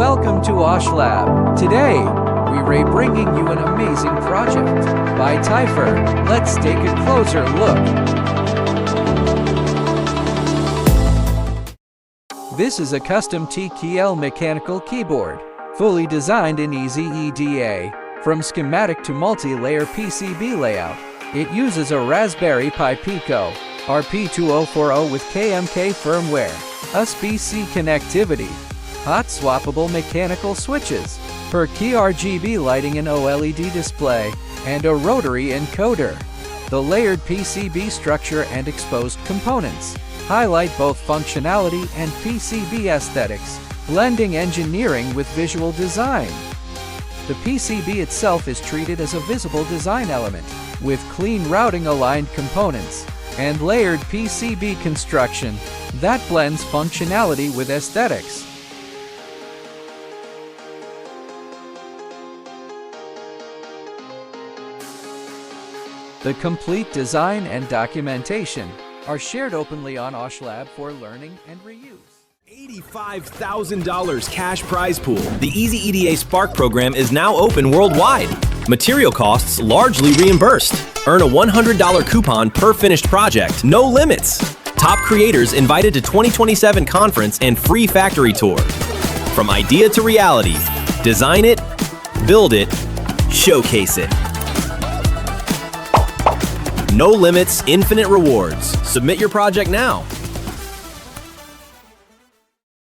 Welcome to OshLab. Today, we're bringing you an amazing project by Tyfer. Let's take a closer look. This is a custom TKL mechanical keyboard, fully designed in EasyEDA. From schematic to multi-layer PCB layout, it uses a Raspberry Pi Pico RP2040 with KMK firmware, USB-C connectivity, hot swappable mechanical switches, per key RGB lighting and OLED display, and a rotary encoder. The layered PCB structure and exposed components highlight both functionality and PCB aesthetics, blending engineering with visual design. The PCB itself is treated as a visible design element, with clean routing aligned components, and layered PCB construction that blends functionality with aesthetics. The complete design and documentation are shared openly on OshLab for learning and reuse. $85,000 cash prize pool. The EasyEDA Spark program is now open worldwide. Material costs largely reimbursed. Earn a $100 coupon per finished project. No limits. Top creators invited to 2027 conference and free factory tour. From idea to reality, design it, build it, showcase it. No limits, infinite rewards. Submit your project now.